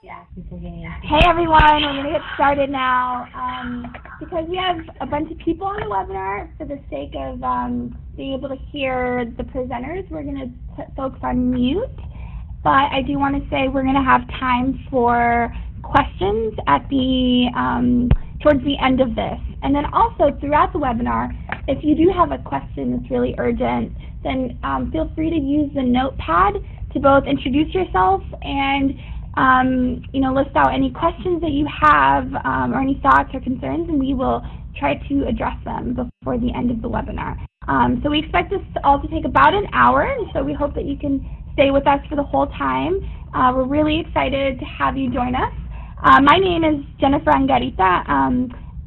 Yeah. Hey everyone, we're going to get started now. Because we have a bunch of people on the webinar, for the sake of being able to hear the presenters, we're going to put folks on mute. But I do want to say we're going to have time for questions at the towards the end of this. And then also throughout the webinar, if you do have a question that's really urgent, then feel free to use the notepad to both introduce yourself and list out any questions that you have or any thoughts or concerns, and we will try to address them before the end of the webinar. So we expect this all to take about an hour, and so we hope that you can stay with us for the whole time. We're really excited to have you join us. My name is Jennifer Angarita.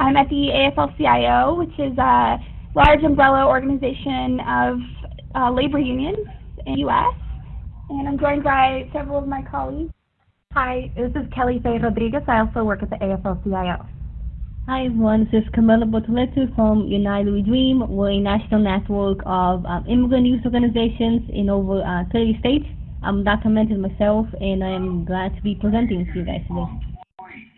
I'm at the AFL-CIO, which is a large umbrella organization of labor unions in the U.S., and I'm joined by several of my colleagues. Hi, this is Kelly Faye Rodriguez. I also work at the AFL-CIO. Hi everyone, this is Camila Botoletu from United We Dream. We're a national network of immigrant youth organizations in over 30 states. I'm documented myself, and I'm glad to be presenting to you guys today.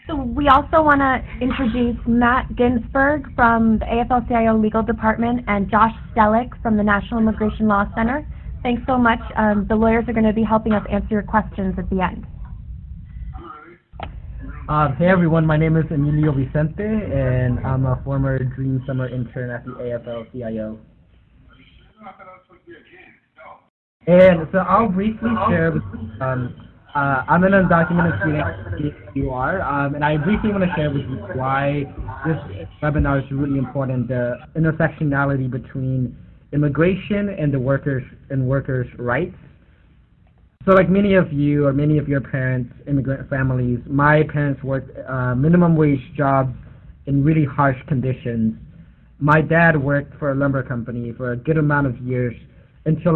So we also want to introduce Matt Ginsberg from the AFL-CIO Legal Department and Josh Stellick from the National Immigration Law Center. Thanks so much. The lawyers are going to be helping us answer your questions at the end. Hey everyone, my name is Emilio Vicente, and I'm a former Dream Summer intern at the AFL-CIO. And so I'll briefly share, I'm an undocumented student, you are, and I briefly want to share with you why this webinar is really important, the intersectionality between immigration and the workers' rights. So like many of you or many of your parents, immigrant families, my parents worked minimum wage jobs in really harsh conditions. My dad worked for a lumber company for a good amount of years until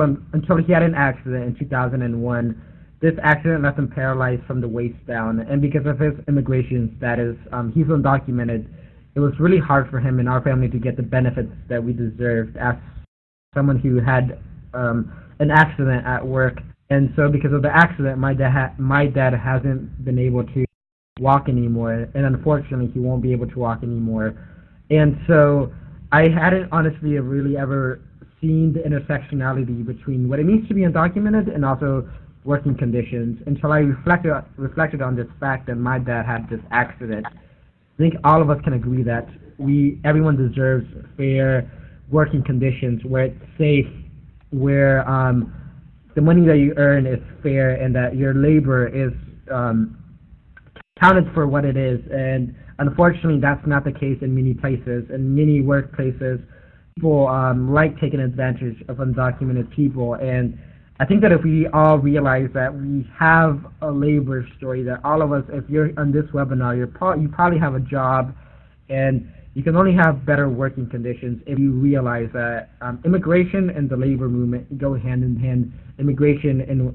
he had an accident in 2001. This accident left him paralyzed from the waist down, and because of his immigration status, he's undocumented. It was really hard for him and our family to get the benefits that we deserved as someone who had an accident at work. And so because of the accident, my dad hasn't been able to walk anymore, and unfortunately he won't be able to walk anymore. And so I hadn't honestly really ever seen the intersectionality between what it means to be undocumented and also working conditions until I reflected on this fact that my dad had this accident. I think all of us can agree that everyone deserves fair working conditions where it's safe, where the money that you earn is fair, and that your labor is counted for what it is. And unfortunately, that's not the case in many places. In many workplaces, people like taking advantage of undocumented people. And I think that if we all realize that we have a labor story, that all of us, if you're on this webinar, you probably have a job, and you can only have better working conditions if you realize that immigration and the labor movement go hand in hand. Immigration and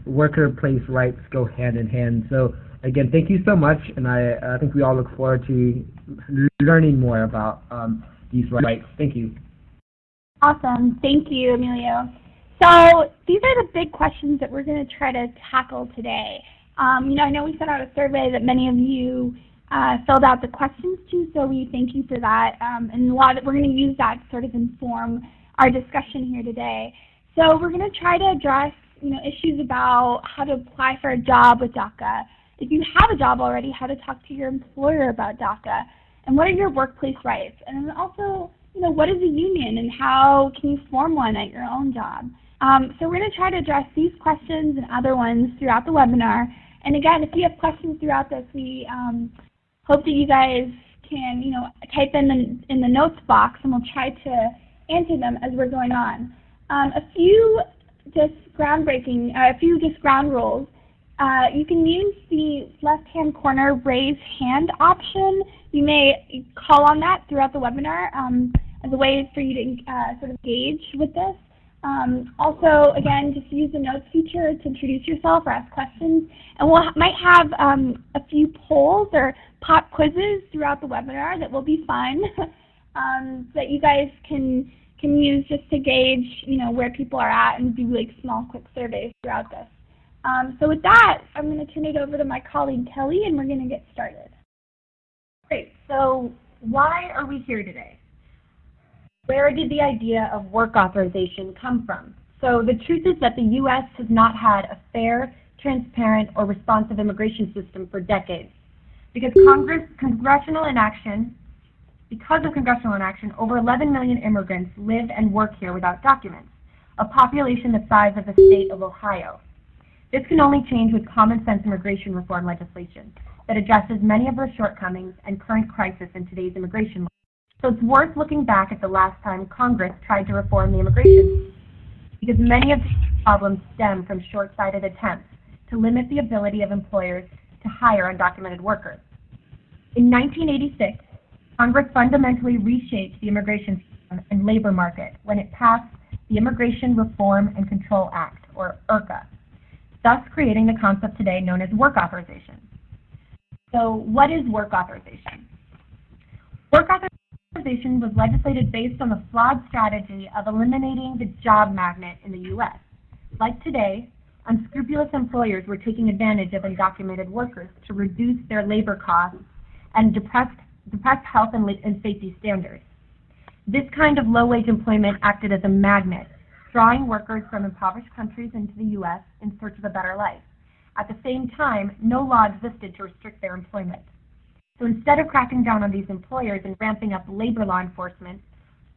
workplace rights go hand in hand. So again, thank you so much, and I think we all look forward to learning more about these rights. Thank you. Awesome. Thank you, Emilio. So these are the big questions that we're going to try to tackle today. I know we sent out a survey that many of you filled out the questions to, so we thank you for that. And we're going to use that to sort of inform our discussion here today. So we're going to try to address, issues about how to apply for a job with DACA. If you have a job already, how to talk to your employer about DACA, and what are your workplace rights? And then also, what is a union and how can you form one at your own job? So we're going to try to address these questions and other ones throughout the webinar. And again, if you have questions throughout this, we hope that you guys can, type in the notes box, and we'll try to answer them as we're going on. A few just ground rules. You can use the left-hand corner raise hand option. You may call on that throughout the webinar as a way for you to sort of engage with this. Also, again, just use the notes feature to introduce yourself or ask questions. And we might have a few polls or pop quizzes throughout the webinar that will be fun that you guys can use just to gauge, where people are at and do like small, quick surveys throughout this. So with that, I'm going to turn it over to my colleague Kelly, and we're going to get started. Great. So why are we here today? Where did the idea of work authorization come from? So the truth is that the U.S. has not had a fair, transparent, or responsive immigration system for decades. Because of congressional inaction, over 11 million immigrants live and work here without documents, a population the size of the state of Ohio. This can only change with common sense immigration reform legislation that addresses many of our shortcomings and current crisis in today's immigration law. So it's worth looking back at the last time Congress tried to reform the immigration system, because many of these problems stem from short-sighted attempts to limit the ability of employers to hire undocumented workers. In 1986, Congress fundamentally reshaped the immigration system and labor market when it passed the Immigration Reform and Control Act, or IRCA, thus creating the concept today known as work authorization. So what is work authorization? Work authorization was legislated based on the flawed strategy of eliminating the job magnet in the U.S. Like today, unscrupulous employers were taking advantage of undocumented workers to reduce their labor costs and depress health and safety standards. This kind of low-wage employment acted as a magnet, drawing workers from impoverished countries into the U.S. in search of a better life. At the same time, no law existed to restrict their employment. So instead of cracking down on these employers and ramping up labor law enforcement,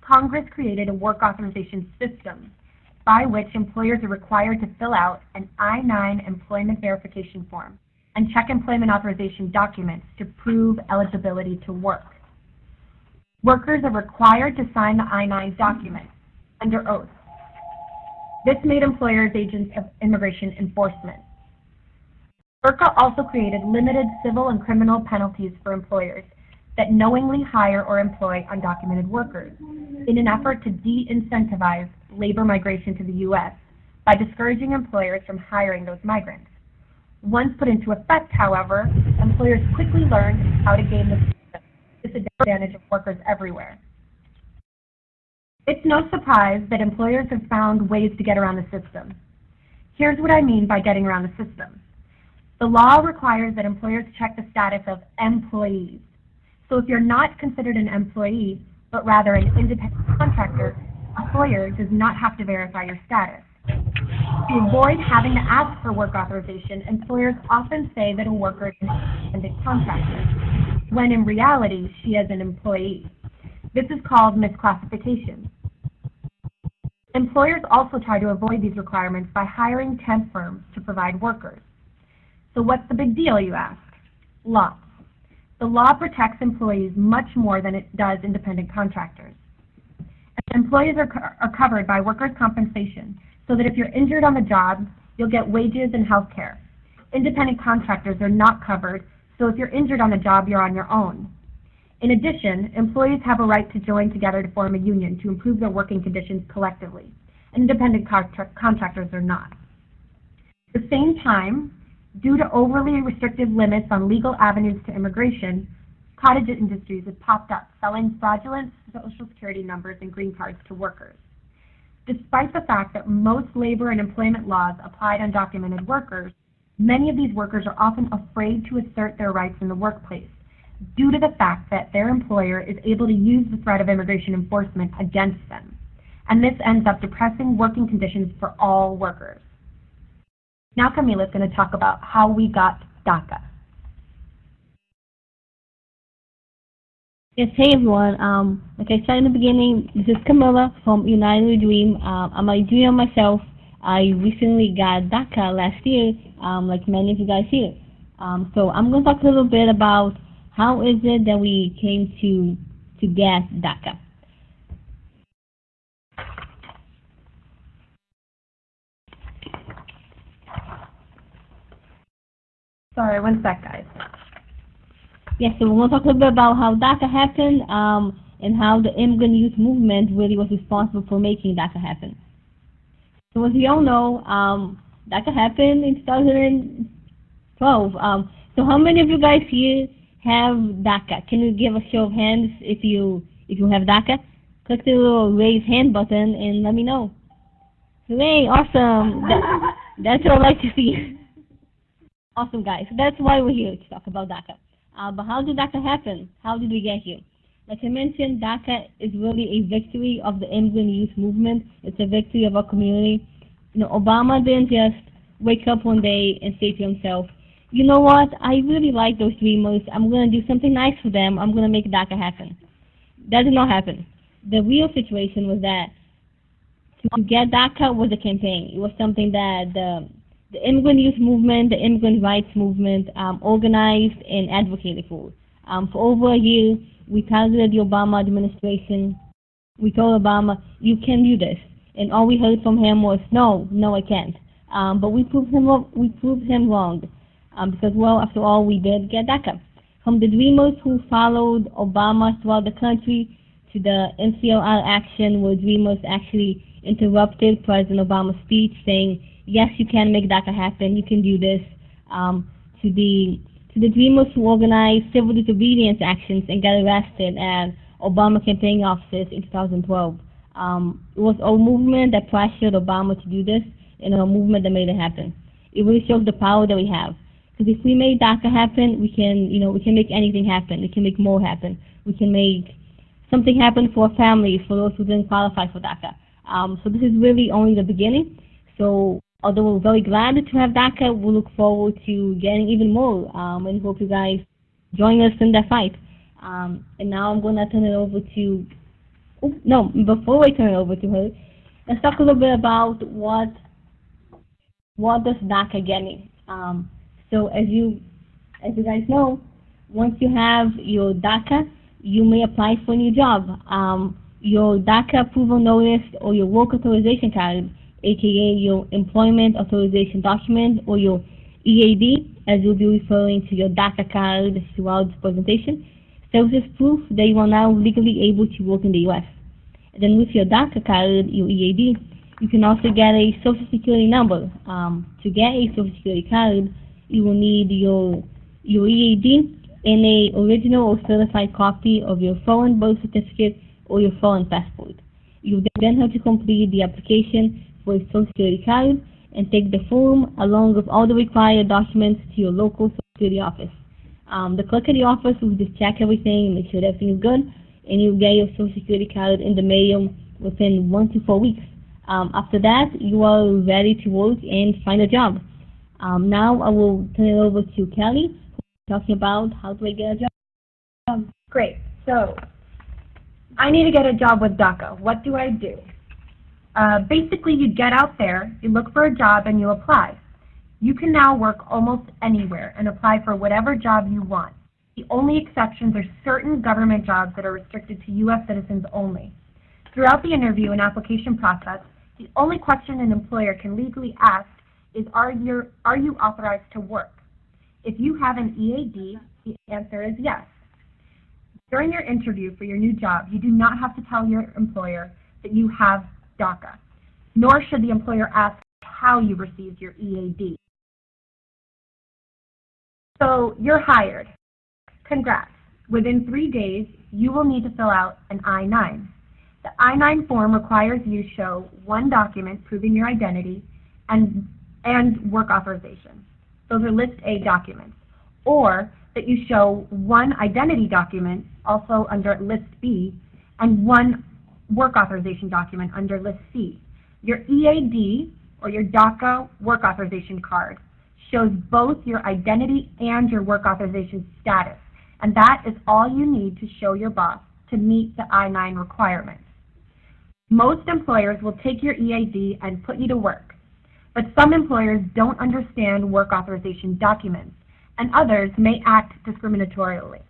Congress created a work authorization system by which employers are required to fill out an I-9 employment verification form and check employment authorization documents to prove eligibility to work. Workers are required to sign the I-9 document under oath. This made employers agents of immigration enforcement. IRCA also created limited civil and criminal penalties for employers that knowingly hire or employ undocumented workers in an effort to de-incentivize labor migration to the U.S. by discouraging employers from hiring those migrants. Once put into effect, however, employers quickly learned how to gain the disadvantage of workers everywhere. It's no surprise that employers have found ways to get around the system. Here's what I mean by getting around the system. The law requires that employers check the status of employees. So if you're not considered an employee, but rather an independent contractor, employer does not have to verify your status. To avoid having to ask for work authorization, employers often say that a worker is an independent contractor, when in reality, she is an employee. This is called misclassification. Employers also try to avoid these requirements by hiring temp firms to provide workers. So what's the big deal, you ask? Lots. The law protects employees much more than it does independent contractors. Employees are covered by workers' compensation, so that if you're injured on the job, you'll get wages and health care. Independent contractors are not covered, so if you're injured on the job, you're on your own. In addition, employees have a right to join together to form a union to improve their working conditions collectively. Independent contractors are not. At the same time, due to overly restrictive limits on legal avenues to immigration, cottage industries have popped up selling fraudulent Social Security numbers and green cards to workers. Despite the fact that most labor and employment laws apply to undocumented workers, many of these workers are often afraid to assert their rights in the workplace due to the fact that their employer is able to use the threat of immigration enforcement against them. And this ends up depressing working conditions for all workers. Now Camila's going to talk about how we got DACA. Yes, hey everyone. Like I said in the beginning, this is Camilla from United We Dream. I'm a dreamer myself. I recently got DACA last year, like many of you guys here. So I'm going to talk a little bit about how is it that we came to get DACA. Sorry, one sec, guys. Yes, so we're going to talk a little bit about how DACA happened and how the immigrant youth movement really was responsible for making DACA happen. So as we all know, DACA happened in 2012. So how many of you guys here have DACA? Can you give a show of hands if you have DACA? Click the little raise hand button and let me know. Hooray, awesome. That's what I like to see. Awesome, guys. So that's why we're here to talk about DACA. But how did DACA happen? How did we get here? Like I mentioned, DACA is really a victory of the immigrant youth movement. It's a victory of our community. You know, Obama didn't just wake up one day and say to himself, you know what, I really like those dreamers. I'm going to do something nice for them. I'm going to make DACA happen. That did not happen. The real situation was that to get DACA was a campaign. It was something that the immigrant youth movement, the immigrant rights movement organized and advocated for. For over a year, we targeted the Obama administration. We told Obama, you can do this. And all we heard from him was, no, I can't. But we proved him wrong. Because, well, after all, we did get DACA. From the dreamers who followed Obama throughout the country to the NCLR action where dreamers actually interrupted President Obama's speech saying, yes, you can make DACA happen, you can do this, to the dreamers who organized civil disobedience actions and got arrested at Obama campaign offices in 2012. It was a movement that pressured Obama to do this and a movement that made it happen. It really shows the power that we have. Because if we made DACA happen, we can make anything happen. We can make more happen. We can make something happen for families, for those who didn't qualify for DACA. So this is really only the beginning. So although we're very glad to have DACA, we look forward to getting even more, and hope you guys join us in that fight. And now I'm going to turn it over to, before I turn it over to her, let's talk a little bit about what does DACA get me. So as you guys know, once you have your DACA, you may apply for a new job. Your DACA approval notice or your work authorization card, aka your employment authorization document, or your EAD, as you'll be referring to your DACA card throughout this presentation, serves as proof that you are now legally able to work in the U.S. And then with your DACA card, your EAD, you can also get a Social Security number. To get a Social Security card, you will need your EAD and a original or certified copy of your foreign birth certificate or your foreign passport. You then have to complete the application for a Social Security card and take the form along with all the required documents to your local Social Security office. The clerk at the office will just check everything, make sure that everything is good, and you'll get your Social Security card in the mail within 1 to 4 weeks. After that, you are ready to work and find a job. Now I will turn it over to Kelly, who will be talking about how to get a job. Great. So I need to get a job with DACA. What do I do? Basically, you get out there, you look for a job, and you apply. You can now work almost anywhere and apply for whatever job you want. The only exceptions are certain government jobs that are restricted to U.S. citizens only. Throughout the interview and application process, the only question an employer can legally ask is, are you authorized to work? If you have an EAD, the answer is yes. During your interview for your new job, you do not have to tell your employer that you have DACA, nor should the employer ask how you received your EAD. So you're hired. Congrats. Within 3 days, you will need to fill out an I-9. The I-9 form requires you show one document proving your identity and work authorization. Those are List A documents. Or that you show one identity document, also under List B, and one work authorization document under List C. Your EAD, or your DACA work authorization card, shows both your identity and your work authorization status, and that is all you need to show your boss to meet the I-9 requirements. Most employers will take your EAD and put you to work, but some employers don't understand work authorization documents, and others may act discriminatorily.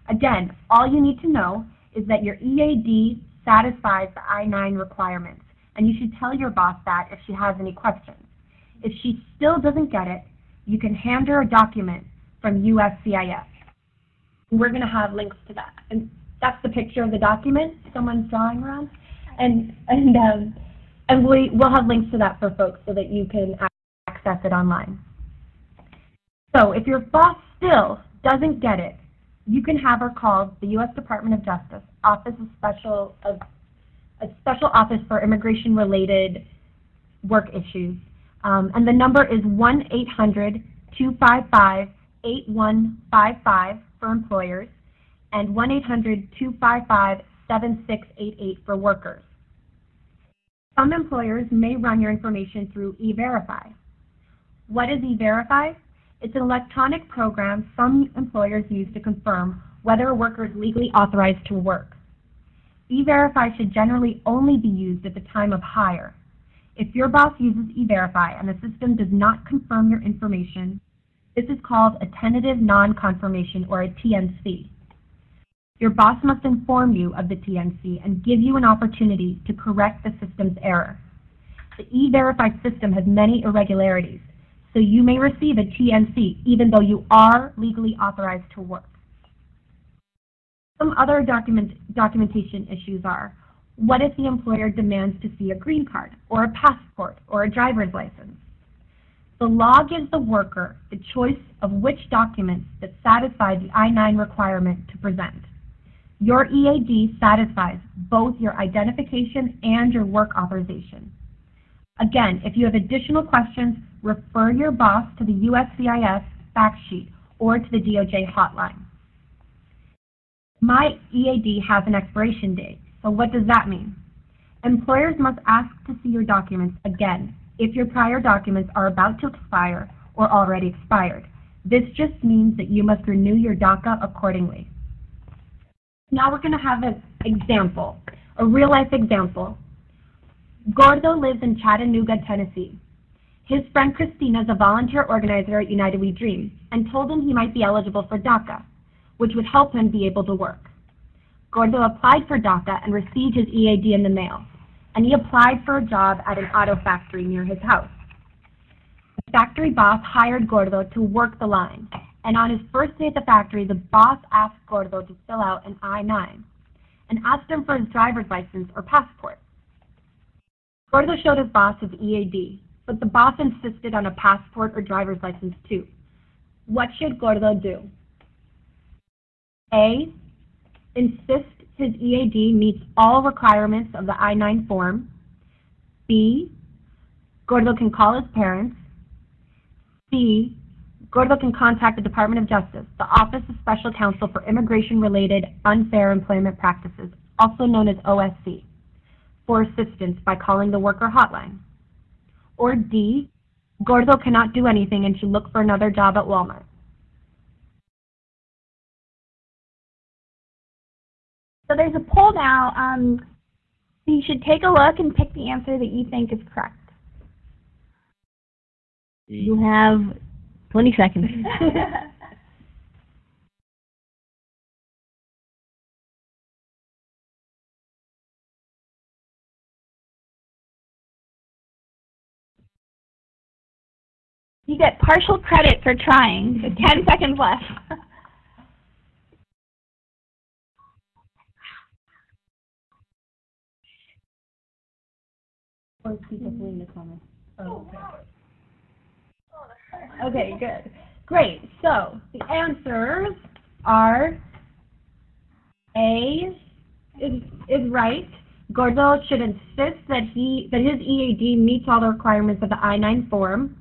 Again, all you need to know is that your EAD satisfies the I-9 requirements, and you should tell your boss that if she has any questions. If she still doesn't get it, you can hand her a document from USCIS. We're going to have links to that. And that's the picture of the document someone's drawing around. And we'll have links to that for folks so that you can access it online. So if your boss still doesn't get it, you can have her call the U.S. Department of Justice, a special office for immigration-related work issues. And the number is 1-800-255-8155 for employers and 1-800-255-7688 for workers. Some employers may run your information through E-Verify. What is E-Verify? It's an electronic program some employers use to confirm whether a worker is legally authorized to work. E-Verify should generally only be used at the time of hire. If your boss uses E-Verify and the system does not confirm your information, this is called a tentative non-confirmation, or a TNC. Your boss must inform you of the TNC and give you an opportunity to correct the system's error. The E-Verify system has many irregularities, so you may receive a TNC even though you are legally authorized to work. Some other documentation issues are, what if the employer demands to see a green card, or a passport, or a driver's license? The law gives the worker the choice of which documents that satisfy the I-9 requirement to present. Your EAD satisfies both your identification and your work authorization. Again, if you have additional questions, refer your boss to the USCIS fact sheet or to the DOJ hotline. My EAD has an expiration date, so what does that mean? Employers must ask to see your documents again if your prior documents are about to expire or already expired. This just means that you must renew your DACA accordingly. Now we're going to have an example, a real-life example. Gordo lives in Chattanooga, Tennessee. His friend Christina is a volunteer organizer at United We Dream and told him he might be eligible for DACA, which would help him be able to work. Gordo applied for DACA and received his EAD in the mail, and he applied for a job at an auto factory near his house. The factory boss hired Gordo to work the line, and on his first day at the factory, the boss asked Gordo to fill out an I-9 and asked him for his driver's license or passport. Gordo showed his boss his EAD, but the boss insisted on a passport or driver's license too. What should Gordo do? A, insist his EAD meets all requirements of the I-9 form. B, Gordo can call his parents. C, Gordo can contact the Department of Justice, the Office of Special Counsel for Immigration-Related Unfair Employment Practices, also known as OSC, for assistance by calling the worker hotline. Or D, Gordo cannot do anything and should look for another job at Walmart. So there's a poll now. You should take a look and pick the answer that you think is correct. You have 20 seconds. You get partial credit for trying. So 10 seconds left. Okay, good. Great. So the answers are A is right. Gordo should insist that his EAD meets all the requirements of the I-9 form.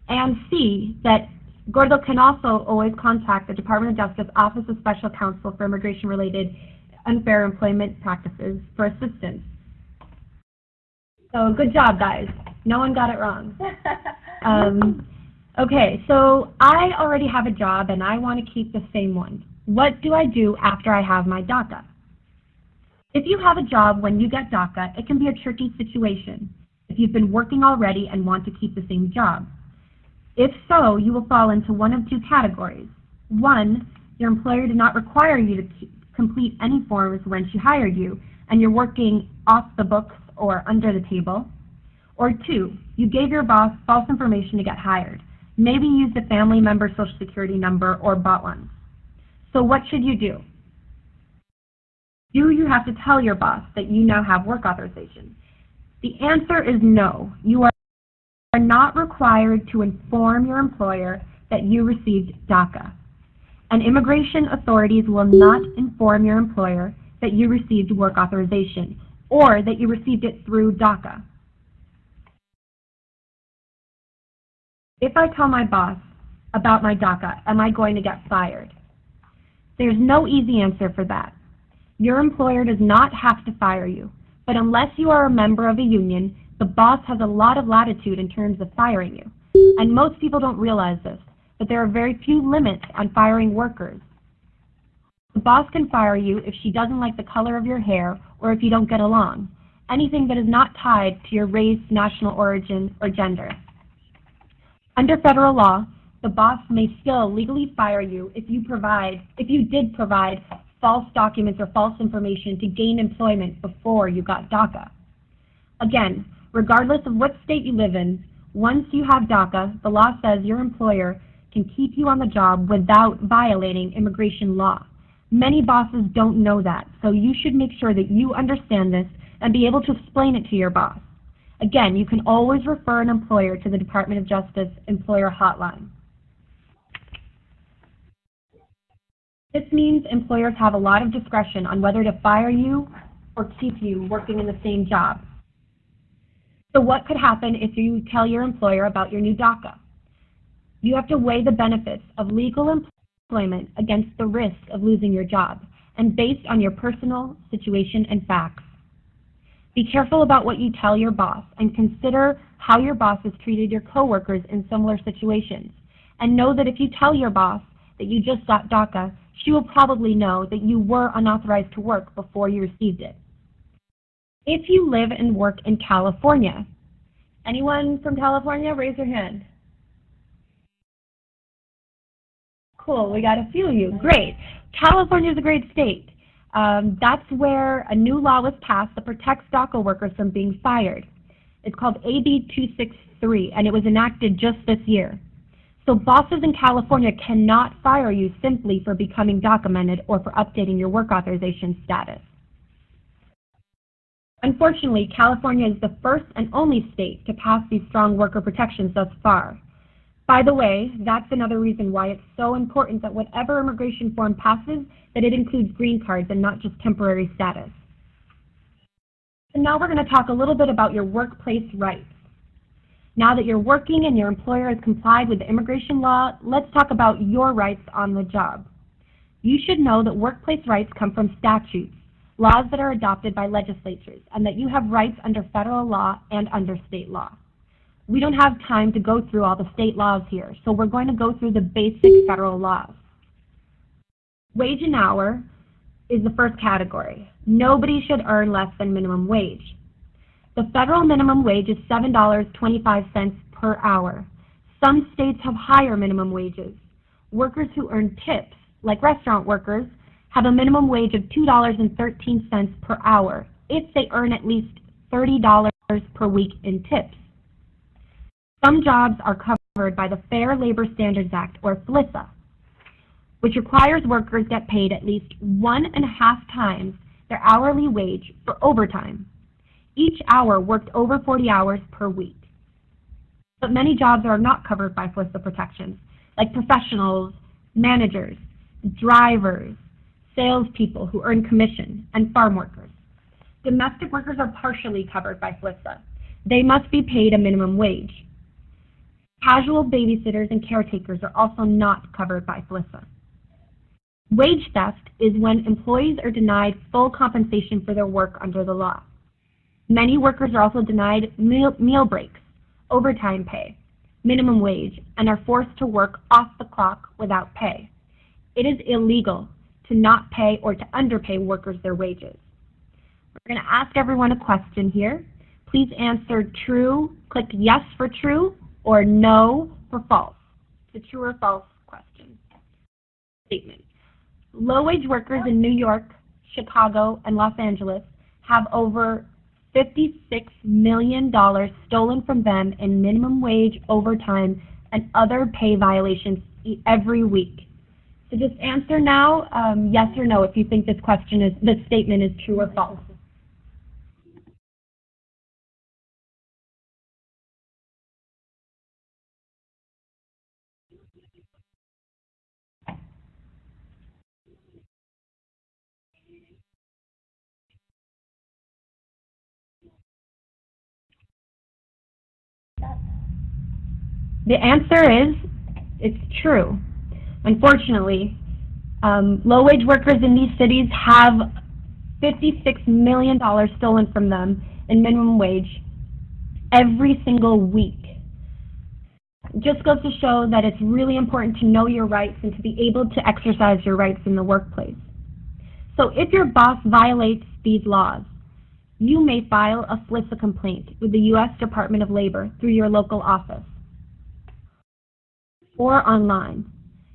And C, that Gordo can also always contact the Department of Justice Office of Special Counsel for Immigration-Related Unfair Employment Practices for assistance. So good job, guys. No one got it wrong. Okay, so I already have a job and I want to keep the same one. What do I do after I have my DACA? If you have a job when you get DACA, it can be a tricky situation if you've been working already and want to keep the same job. If so, you will fall into one of two categories. One, your employer did not require you to complete any forms when she hired you, and you're working off the books or under the table. Or two, you gave your boss false information to get hired. Maybe used a family member's social security number or bought one. So what should you do? Do you have to tell your boss that you now have work authorization? The answer is no. You are not required to inform your employer that you received DACA. And immigration authorities will not inform your employer that you received work authorization or that you received it through DACA. If I tell my boss about my DACA, am I going to get fired? There's no easy answer for that. Your employer does not have to fire you, but unless you are a member of a union, the boss has a lot of latitude in terms of firing you. And most people don't realize this, but there are very few limits on firing workers. The boss can fire you if she doesn't like the color of your hair or if you don't get along, anything that is not tied to your race, national origin, or gender. Under federal law, the boss may still legally fire you if you did provide false documents or false information to gain employment before you got DACA. Again, regardless of what state you live in, once you have DACA, the law says your employer can keep you on the job without violating immigration law. Many bosses don't know that, so you should make sure that you understand this and be able to explain it to your boss. Again, you can always refer an employer to the Department of Justice Employer Hotline. This means employers have a lot of discretion on whether to fire you or keep you working in the same job. So what could happen if you tell your employer about your new DACA? You have to weigh the benefits of legal employment against the risk of losing your job, and based on your personal situation and facts. Be careful about what you tell your boss, and consider how your boss has treated your coworkers in similar situations. And know that if you tell your boss that you just got DACA, she will probably know that you were unauthorized to work before you received it. If you live and work in California, anyone from California, raise your hand. Cool, we got a few of you. Great. California is a great state. That's where a new law was passed that protects DACA workers from being fired. It's called AB 263, and it was enacted just this year. So bosses in California cannot fire you simply for becoming documented or for updating your work authorization status. Unfortunately, California is the first and only state to pass these strong worker protections thus far. By the way, that's another reason why it's so important that whatever immigration form passes, that it includes green cards and not just temporary status. And now we're going to talk a little bit about your workplace rights. Now that you're working and your employer has complied with the immigration law, let's talk about your rights on the job. You should know that workplace rights come from statutes, laws that are adopted by legislatures, and that you have rights under federal law and under state law. We don't have time to go through all the state laws here, so we're going to go through the basic federal laws. Wage and hour is the first category. Nobody should earn less than minimum wage. The federal minimum wage is $7.25 per hour. Some states have higher minimum wages. Workers who earn tips, like restaurant workers, have a minimum wage of $2.13 per hour if they earn at least $30 per week in tips. Some jobs are covered by the Fair Labor Standards Act, or FLISA, which requires workers get paid at least 1.5 times their hourly wage for overtime. Each hour worked over 40 hours per week. But many jobs are not covered by FLISA protections, like professionals, managers, drivers, salespeople who earn commission, and farm workers. Domestic workers are partially covered by FLISA. They must be paid a minimum wage. Casual babysitters and caretakers are also not covered by FLISA. Wage theft is when employees are denied full compensation for their work under the law. Many workers are also denied meal breaks, overtime pay, minimum wage, and are forced to work off the clock without pay. It is illegal to not pay or to underpay workers their wages. We're going to ask everyone a question here. Please answer true, click yes for true, or no for false. It's a true or false question. Statement. Low-wage workers in New York, Chicago, and Los Angeles have over $56 million stolen from them in minimum wage, overtime, and other pay violations every week. So just answer now, yes or no, if you think this statement is true or false. The answer is, it's true. Unfortunately, low-wage workers in these cities have $56 million stolen from them in minimum wage every single week. It just goes to show that it's really important to know your rights and to be able to exercise your rights in the workplace. So if your boss violates these laws, you may file a FLISA complaint with the U.S. Department of Labor through your local office or online.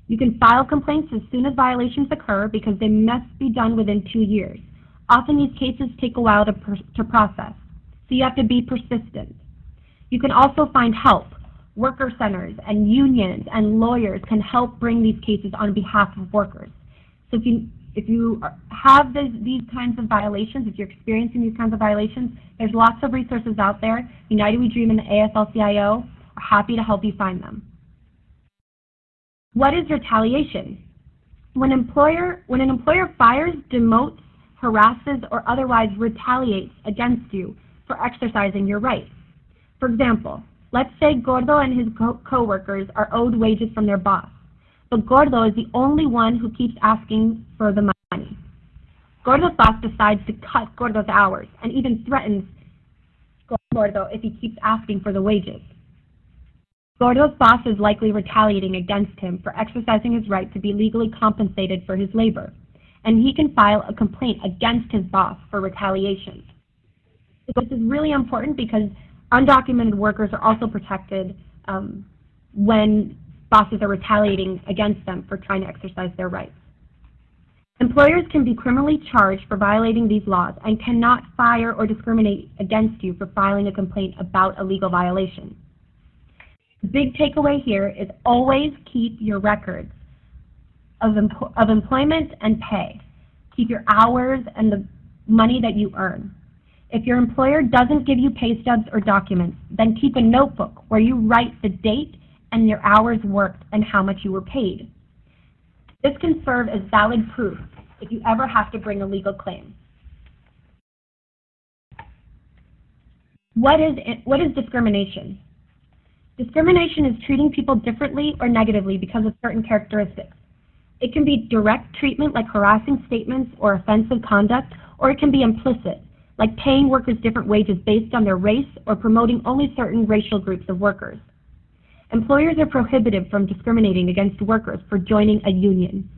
You can file complaints as soon as violations occur because they must be done within 2 years. Often these cases take a while to process, so you have to be persistent. You can also find help. Worker centers and unions and lawyers can help bring these cases on behalf of workers. So if you have these kinds of violations, if you're experiencing these kinds of violations, there's lots of resources out there. United We Dream and the AFL-CIO are happy to help you find them. What is retaliation? When an employer fires, demotes, harasses, or otherwise retaliates against you for exercising your rights. For example, let's say Gordo and his co-workers are owed wages from their boss, but Gordo is the only one who keeps asking for the money. Gordo's boss decides to cut Gordo's hours and even threatens Gordo if he keeps asking for the wages. Gordo's boss is likely retaliating against him for exercising his right to be legally compensated for his labor, and he can file a complaint against his boss for retaliation. This is really important because undocumented workers are also protected when bosses are retaliating against them for trying to exercise their rights. Employers can be criminally charged for violating these laws and cannot fire or discriminate against you for filing a complaint about a legal violation. The big takeaway here is always keep your records of employment and pay. Keep your hours and the money that you earn. If your employer doesn't give you pay stubs or documents, then keep a notebook where you write the date and your hours worked and how much you were paid. This can serve as valid proof if you ever have to bring a legal claim. What is discrimination? Discrimination is treating people differently or negatively because of certain characteristics. It can be direct treatment like harassing statements or offensive conduct, or it can be implicit, like paying workers different wages based on their race or promoting only certain racial groups of workers. Employers are prohibited from discriminating against workers for joining a union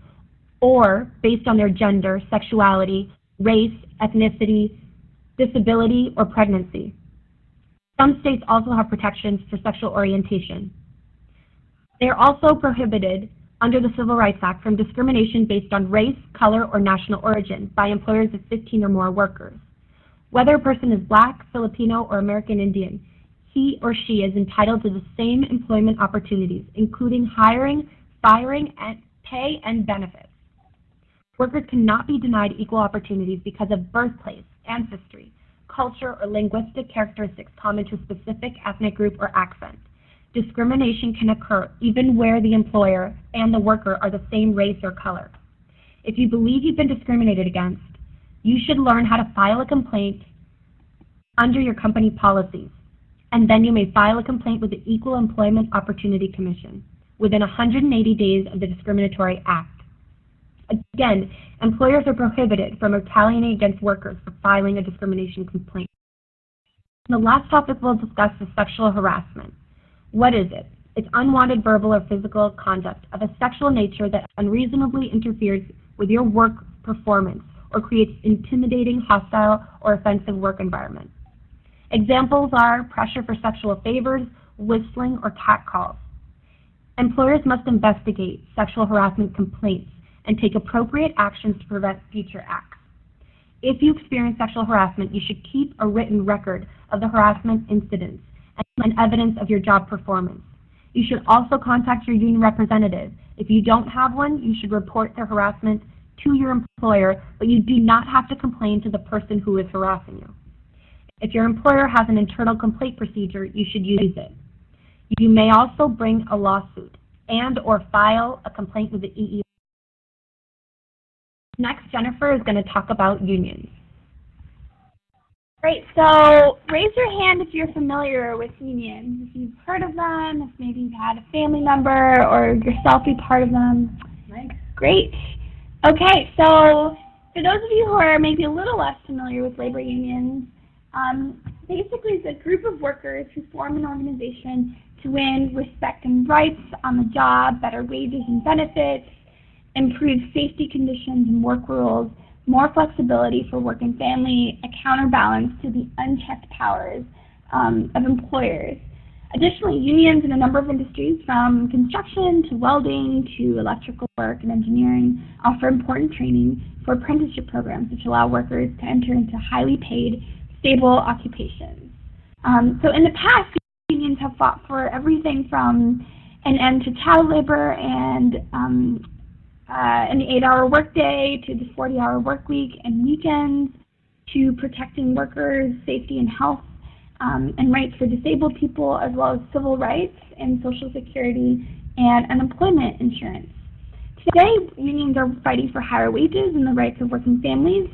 or based on their gender, sexuality, race, ethnicity, disability, or pregnancy. Some states also have protections for sexual orientation. They are also prohibited under the Civil Rights Act from discrimination based on race, color, or national origin by employers of 15 or more workers. Whether a person is Black, Filipino, or American Indian, he or she is entitled to the same employment opportunities, including hiring, firing, and pay and benefits. Workers cannot be denied equal opportunities because of birthplace, ancestry, culture, or linguistic characteristics common to a specific ethnic group or accent. Discrimination can occur even where the employer and the worker are the same race or color. If you believe you've been discriminated against, you should learn how to file a complaint under your company policies, and then you may file a complaint with the Equal Employment Opportunity Commission within 180 days of the discriminatory act. Again, employers are prohibited from retaliating against workers for filing a discrimination complaint. The last topic we'll discuss is sexual harassment. What is it? It's unwanted verbal or physical conduct of a sexual nature that unreasonably interferes with your work performance or creates intimidating, hostile, or offensive work environment. Examples are pressure for sexual favors, whistling, or catcalls. Employers must investigate sexual harassment complaints and take appropriate actions to prevent future acts. If you experience sexual harassment, you should keep a written record of the harassment incidents and evidence of your job performance. You should also contact your union representative. If you don't have one, you should report their harassment to your employer, but you do not have to complain to the person who is harassing you. If your employer has an internal complaint procedure, you should use it. You may also bring a lawsuit and/or file a complaint with the EEO. Next, Jennifer is going to talk about unions. Great. So raise your hand if you're familiar with unions, if you've heard of them, if maybe you've had a family member or yourself be part of them. Right. Great. Okay, so for those of you who are maybe a little less familiar with labor unions, basically it's a group of workers who form an organization to win respect and rights on the job, better wages and benefits, improved safety conditions and work rules, more flexibility for work and family, a counterbalance to the unchecked powers of employers. Additionally, unions in a number of industries, from construction to welding to electrical work and engineering, offer important training for apprenticeship programs which allow workers to enter into highly paid, stable occupations. So in the past, unions have fought for everything from an end to child labor and an 8-hour workday to the 40-hour work week and weekends, to protecting workers' safety and health and rights for disabled people, as well as civil rights and Social Security and unemployment insurance. Today, unions are fighting for higher wages and the rights of working families,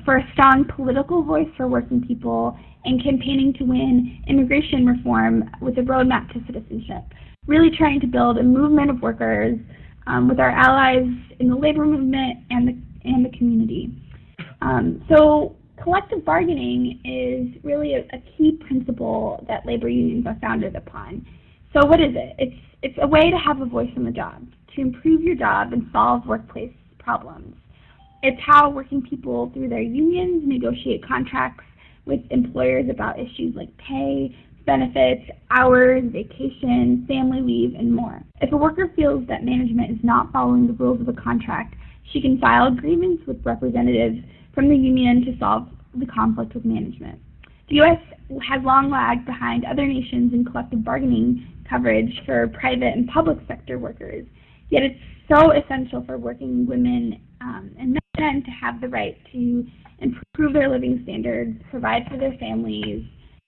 for a strong political voice for working people, and campaigning to win immigration reform with a roadmap to citizenship. Really trying to build a movement of workers with our allies in the labor movement and the community. So collective bargaining is really a key principle that labor unions are founded upon. So what is it? It's a way to have a voice on the job, to improve your job and solve workplace problems. It's how working people through their unions negotiate contracts with employers about issues like pay, benefits, hours, vacation, family leave, and more. If a worker feels that management is not following the rules of a contract, she can file a grievance with representatives from the union to solve the conflict with management. The U.S. has long lagged behind other nations in collective bargaining coverage for private and public sector workers, yet it's so essential for working women and men to have the right to improve their living standards, provide for their families,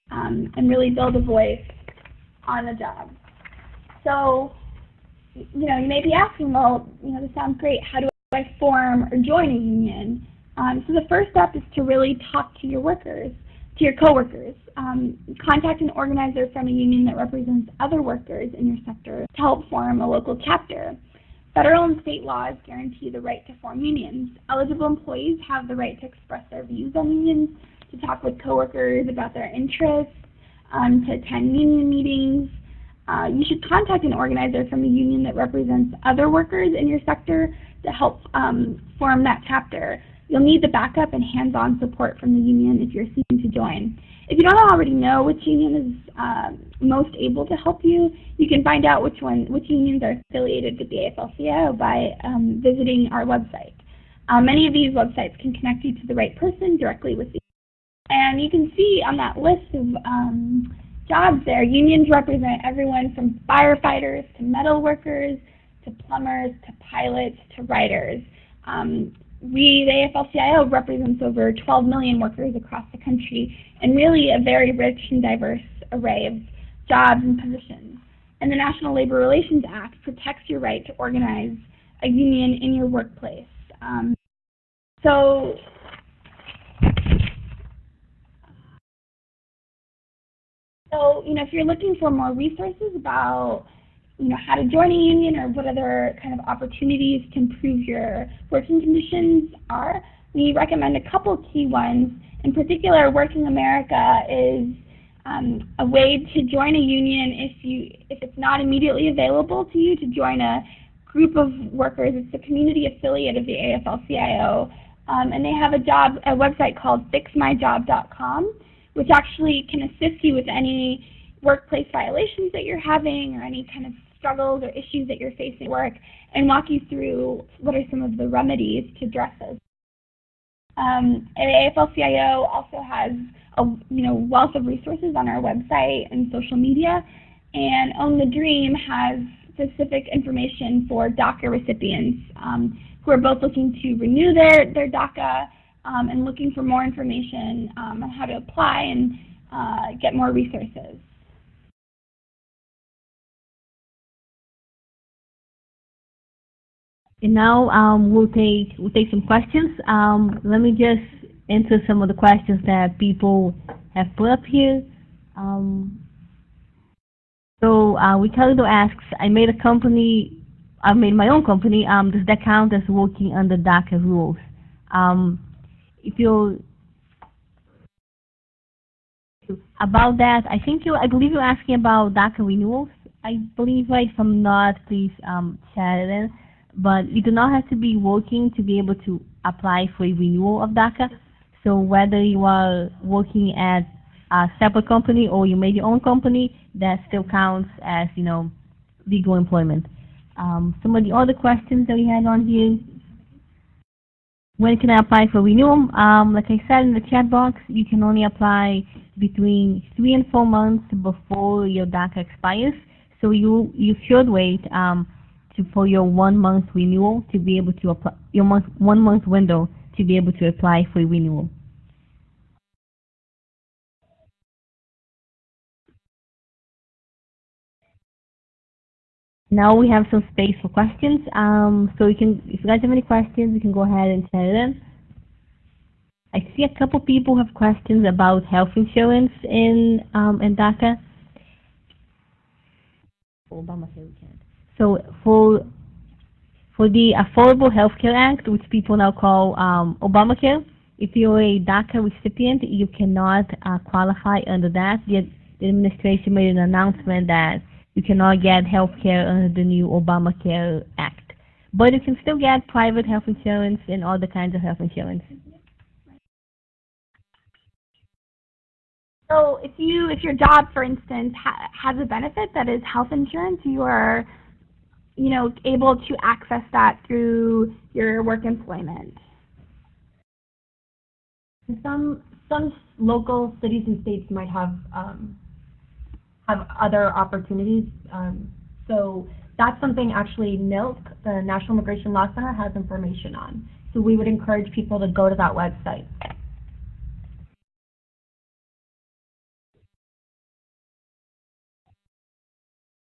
and really build a voice on the job. So, you may be asking, well, this sounds great. How do I form or join a union? So the first step is to really talk to your workers, to your coworkers. Contact an organizer from a union that represents other workers in your sector to help form a local chapter. Federal and state laws guarantee the right to form unions. Eligible employees have the right to express their views on unions, to talk with coworkers about their interests, to attend union meetings. You should contact an organizer from a union that represents other workers in your sector to help form that chapter. You'll need the backup and hands-on support from the union if you're seeking to join. If you don't already know which union is most able to help you, you can find out which unions are affiliated with the AFL-CIO by visiting our website. Many of these websites can connect you to the right person directly with the And you can see on that list of jobs there, unions represent everyone from firefighters to metal workers to plumbers to pilots to writers. The AFL-CIO represents over 12 million workers across the country, and really a very rich and diverse array of jobs and positions. And the National Labor Relations Act protects your right to organize a union in your workplace. So if you're looking for more resources about how to join a union or what other kind of opportunities to improve your working conditions are, we recommend a couple key ones. In particular, Working America is a way to join a union if it's not immediately available to you to join a group of workers. It's a community affiliate of the AFL-CIO, and they have a website called fixmyjob.com, which actually can assist you with any workplace violations that you're having or any kind of struggles or issues that you're facing at work, and walk you through what are some of the remedies to address those. And AFL-CIO also has a wealth of resources on our website and social media, and Own the Dream has specific information for DACA recipients who are both looking to renew their DACA and looking for more information on how to apply and get more resources. And now we'll take some questions. Let me just answer some of the questions that people have put up here. Ricardo asks, I made my own company. Does that count as working under DACA rules? If you're about that, I believe you're asking about DACA renewals. I believe, right? If I'm not, please chat it in. But you do not have to be working to be able to apply for a renewal of DACA. So whether you are working at a separate company or you made your own company, that still counts as, legal employment. Some of the other questions that we had on here. When can I apply for renewal? Like I said in the chat box, you can only apply between 3 and 4 months before your DACA expires. So you should wait for your 1 month renewal to be able to apply, your 1 month window to be able to apply for renewal. Now we have some space for questions. So if you guys have any questions, you can go ahead and send it in. I see a couple people have questions about health insurance in DACA. So for the Affordable Health Care Act, which people now call Obamacare, if you're a DACA recipient, you cannot qualify under that. The administration made an announcement that you cannot get health care under the new Obamacare Act. But you can still get private health insurance and other kinds of health insurance. So if your job, for instance, has a benefit that is health insurance, you are, able to access that through your work employment. Some local cities and states might have other opportunities. So that's something actually NILC, the National Immigration Law Center, has information on. So we would encourage people to go to that website.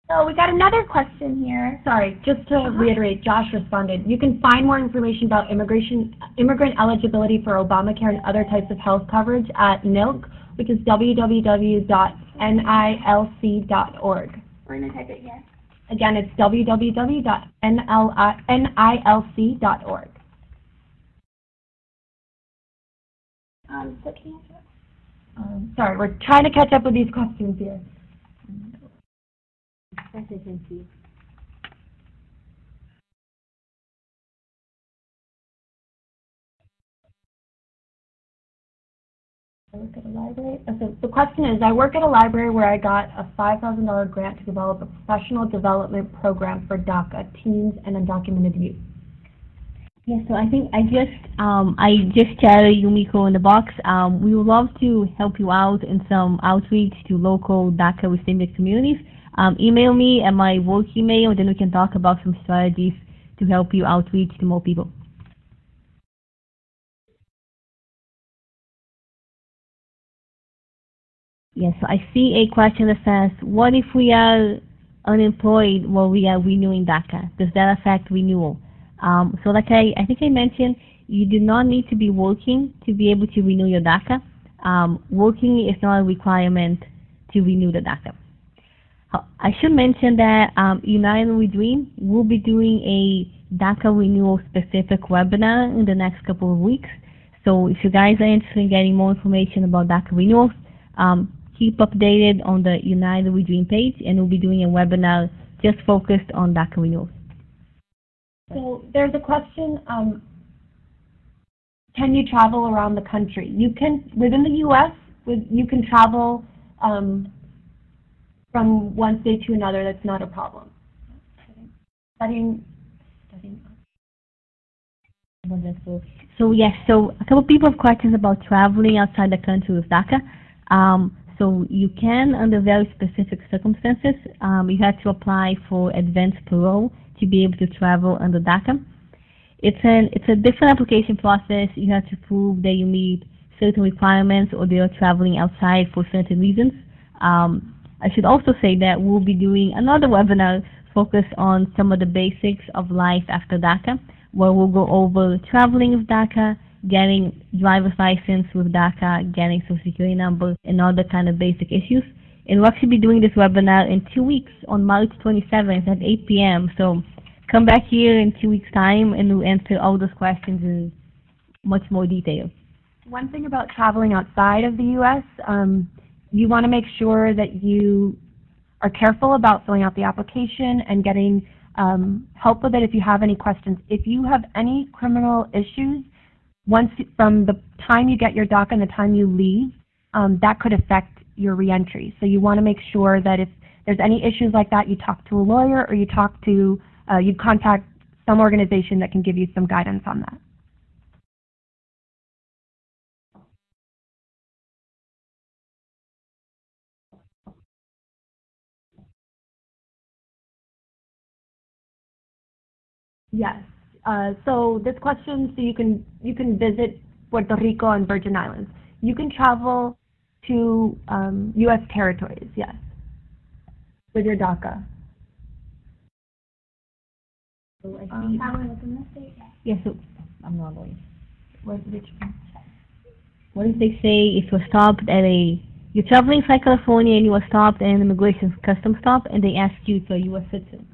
So we got another question here. Sorry, just to reiterate, Josh responded. You can find more information about immigrant eligibility for Obamacare and other types of health coverage at NILC, which is www.nilc.org. We're going to type it here. Again, it's www.nilc.org. So can you answer that? Sorry, we're trying to catch up with these questions here. I work at a library. So the question is, I work at a library where I got a $5,000 grant to develop a professional development program for DACA, teens and undocumented youth. Yeah, so I think I just chatted Yumiko in the box. We would love to help you out in some outreach to local DACA recipient communities. Email me at my work email, and then we can talk about some strategies to help you outreach to more people. Yes, so I see a question that says, what if we are unemployed while we are renewing DACA? Does that affect renewal? So like I think I mentioned, you do not need to be working to be able to renew your DACA. Working is not a requirement to renew the DACA. I should mention that United We Dream will be doing a DACA renewal specific webinar in the next couple of weeks. So if you guys are interested in getting more information about DACA renewals, keep updated on the United We Dream page, and we'll be doing a webinar just focused on DACA renewals. So there's a question, can you travel around the country? You can, within the U.S., you can travel from one state to another. That's not a problem. Studying. So yes, so a couple people have questions about traveling outside the country with DACA. So you can, under very specific circumstances, you have to apply for advanced parole to be able to travel under DACA. It's a different application process. You have to prove that you meet certain requirements or they are traveling outside for certain reasons. I should also say that we'll be doing another webinar focused on some of the basics of life after DACA, where we'll go over traveling with DACA, getting driver's license with DACA, getting social security number, and other kind of basic issues. And we'll actually be doing this webinar in 2 weeks on March 27th at 8 p.m. So come back here in 2 weeks' time and we'll answer all those questions in much more detail. One thing about traveling outside of the U.S., you want to make sure that you are careful about filling out the application and getting help with it if you have any questions. If you have any criminal issues, from the time you get your DACA and the time you leave, that could affect your reentry. So you want to make sure that if there's any issues like that, you talk to a lawyer or you contact some organization that can give you some guidance on that. Yes. So this question, so you can visit Puerto Rico and Virgin Islands. You can travel to U.S. territories, yes, with your DACA. So yeah, so I'm not going. What if they say if you're stopped at you're traveling from California and you were stopped at an immigration customs stop and they ask you for a U.S. citizen?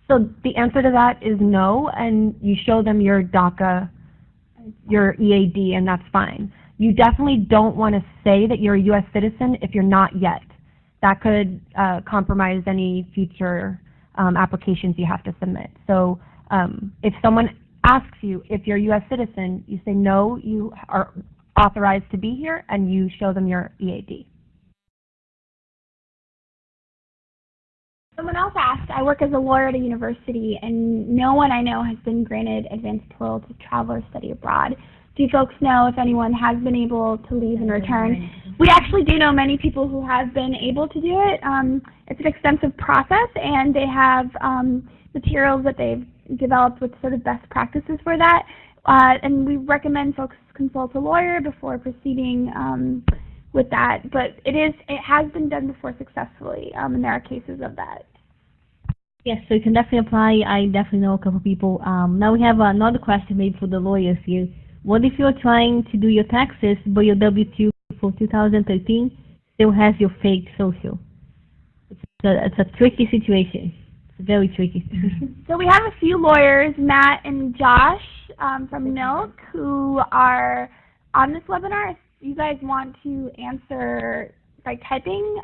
So the answer to that is no, and you show them your DACA, your EAD, and that's fine. You definitely don't want to say that you're a U.S. citizen if you're not yet. That could compromise any future applications you have to submit. So if someone asks you if you're a U.S. citizen, you say no, you are authorized to be here, and you show them your EAD. Someone else asked, I work as a lawyer at a university, and no one I know has been granted advanced parole to travel or study abroad. Do you folks know if anyone has been able to leave and return? We actually do know many people who have been able to do it. It's an extensive process, and they have materials that they've developed with sort of best practices for that. And we recommend folks consult a lawyer before proceeding with that. But it has been done before successfully, and there are cases of that. Yes, so you can definitely apply. I definitely know a couple of people. Now we have another question maybe for the lawyers here. What if you're trying to do your taxes, but your W-2 for 2013 still has your fake social? It's a tricky situation. It's very tricky. So we have a few lawyers, Matt and Josh from Milk, who are on this webinar. If you guys want to answer by typing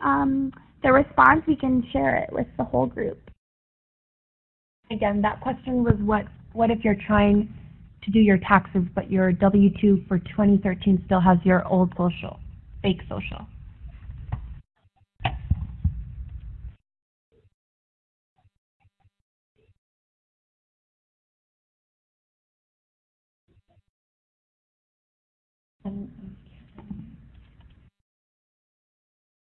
the response, we can share it with the whole group. Again, that question was what if you're trying to do your taxes, but your W-2 for 2013 still has your old social, fake social?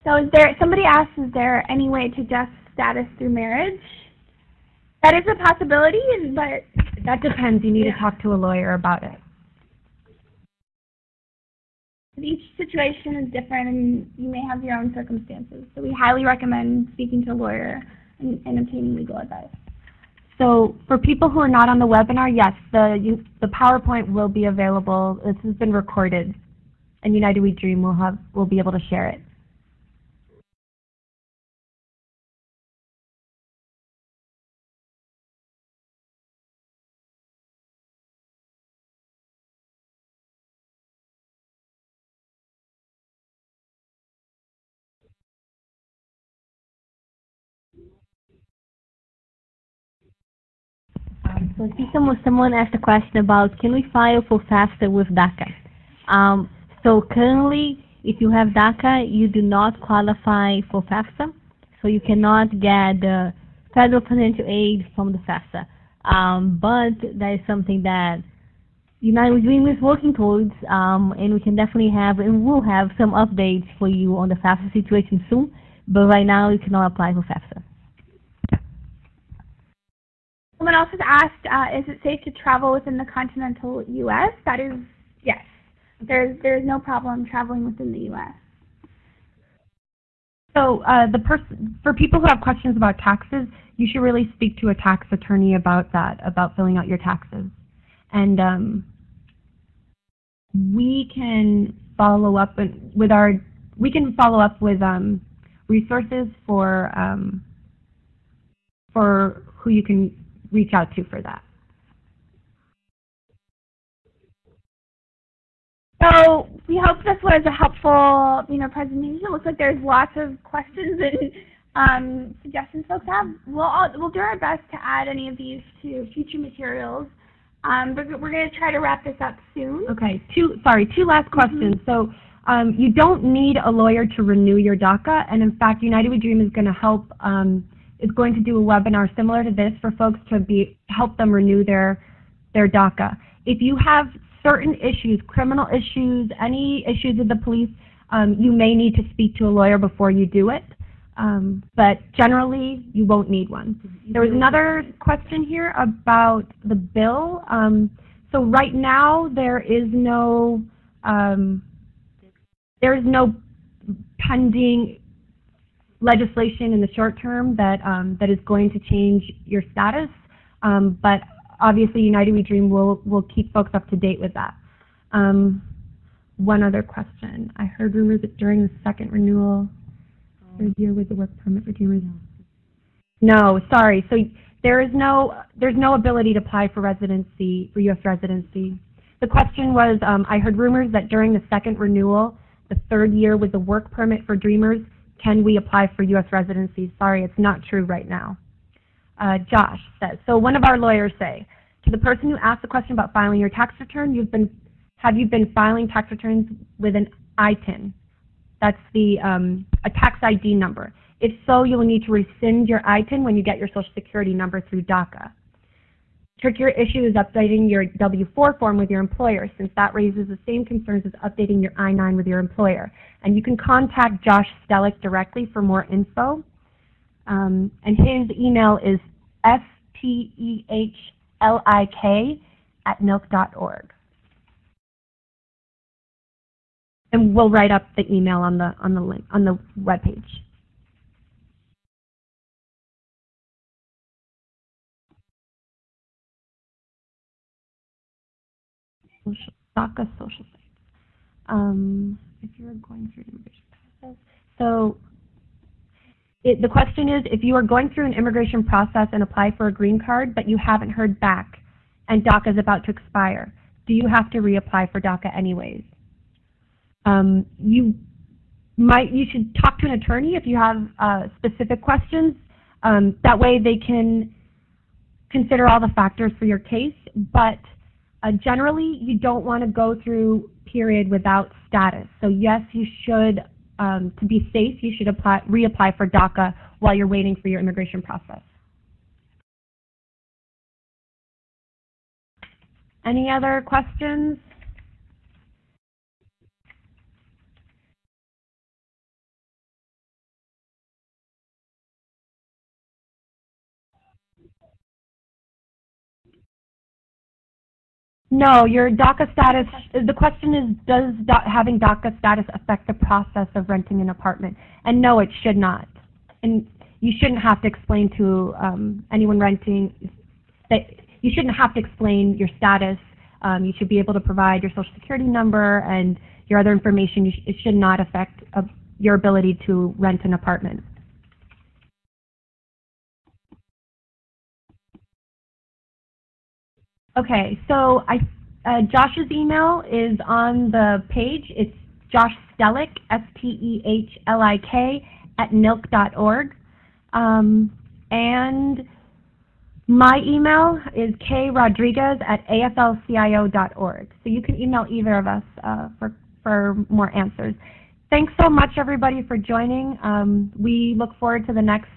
So somebody asked, is there any way to adjust status through marriage? That is a possibility, but that depends. You need to talk to a lawyer about it. Each situation is different, and you may have your own circumstances. So we highly recommend speaking to a lawyer and obtaining legal advice. So for people who are not on the webinar, yes, the PowerPoint will be available. This has been recorded, and United We Dream will be able to share it. So I see someone asked a question about, can we file for FAFSA with DACA? So currently, if you have DACA, you do not qualify for FAFSA, so you cannot get the federal financial aid from the FAFSA. But that is something that United We Dream is working towards, and we can definitely have, and we'll have some updates for you on the FAFSA situation soon, but right now you cannot apply for FAFSA. Someone else has asked, is it safe to travel within the continental U.S.? That is, yes. There's no problem traveling within the U.S. So for people who have questions about taxes, you should really speak to a tax attorney about that, about filling out your taxes. And we can follow up with resources for who you can reach out to for that. So we hope this was a helpful, presentation. It looks like there's lots of questions and suggestions folks have. We'll do our best to add any of these to future materials. But we're going to try to wrap this up soon. Okay, two last questions. So you don't need a lawyer to renew your DACA, and in fact, United We Dream is going to help, is going to do a webinar similar to this for folks to help them renew their DACA. If you have certain issues, criminal issues, any issues with the police, you may need to speak to a lawyer before you do it. But generally, you won't need one. There was another question here about the bill. So right now, there is no pending legislation in the short term that is going to change your status. But obviously, United We Dream will keep folks up to date with that. One other question. I heard rumors that during the second renewal, third year with the work permit for Dreamers. No, sorry. So there's no ability to apply for residency, for U.S. residency. The question was, I heard rumors that during the second renewal, the third year with the work permit for Dreamers, can we apply for U.S. residency? Sorry, it's not true right now. Josh says, so one of our lawyers say, to the person who asked the question about filing your tax return, have you been filing tax returns with an ITIN? That's a tax ID number. If so, you'll need to rescind your ITIN when you get your Social Security number through DACA. Trickier issue is updating your W-4 form with your employer, since that raises the same concerns as updating your I-9 with your employer. And you can contact Josh Stellick directly for more info. And his email is steehlik@milk.org. And we'll write up the email on the link on the webpage. DACA social sites. If you're going through an immigration process, so the question is, if you are going through an immigration process and apply for a green card, but you haven't heard back, and DACA is about to expire, do you have to reapply for DACA anyways? You should talk to an attorney if you have specific questions. That way they can consider all the factors for your case, but generally you don't want to go through period without status. So yes, you should, to be safe, you should reapply for DACA while you're waiting for your immigration process. Any other questions? No, your DACA status, the question is, does having DACA status affect the process of renting an apartment? And no, it should not. And you shouldn't have to explain to anyone renting, you shouldn't have to explain your status. You should be able to provide your Social Security number and your other information. It should not affect your ability to rent an apartment. Okay, so Josh's email is on the page. It's Josh Stellick, STEHLIK, @milk.org. And my email is krodriguez@aflcio.org. So you can email either of us for more answers. Thanks so much, everybody, for joining. We look forward to the next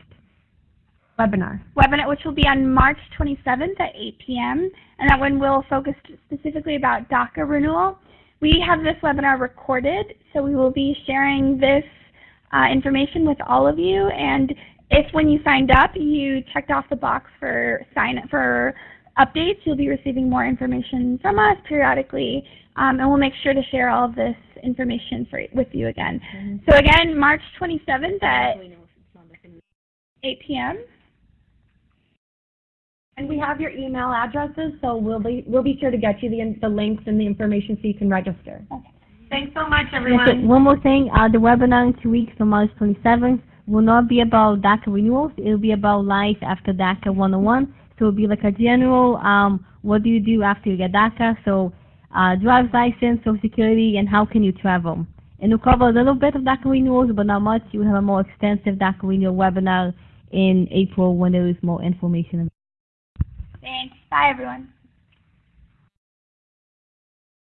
webinar, which will be on March 27th at 8 p.m. And that one will focus specifically about DACA renewal. We have this webinar recorded, so we will be sharing this information with all of you. And if when you signed up, you checked off the box for updates, you'll be receiving more information from us periodically. And we'll make sure to share all of this information with you again. So again, March 27th at 8 p.m. And we have your email addresses, so we'll be sure to get you the links and the information so you can register. Okay. Thanks so much, Yes, everyone. one more thing, the webinar in 2 weeks on March 27th will not be about DACA renewals. It will be about life after DACA 101. So it will be like a general, what do you do after you get DACA? So driver's license, Social Security, and how can you travel? And we'll cover a little bit of DACA renewals, but not much. You will have a more extensive DACA renewal webinar in April when there is more information. Thanks. Bye, everyone.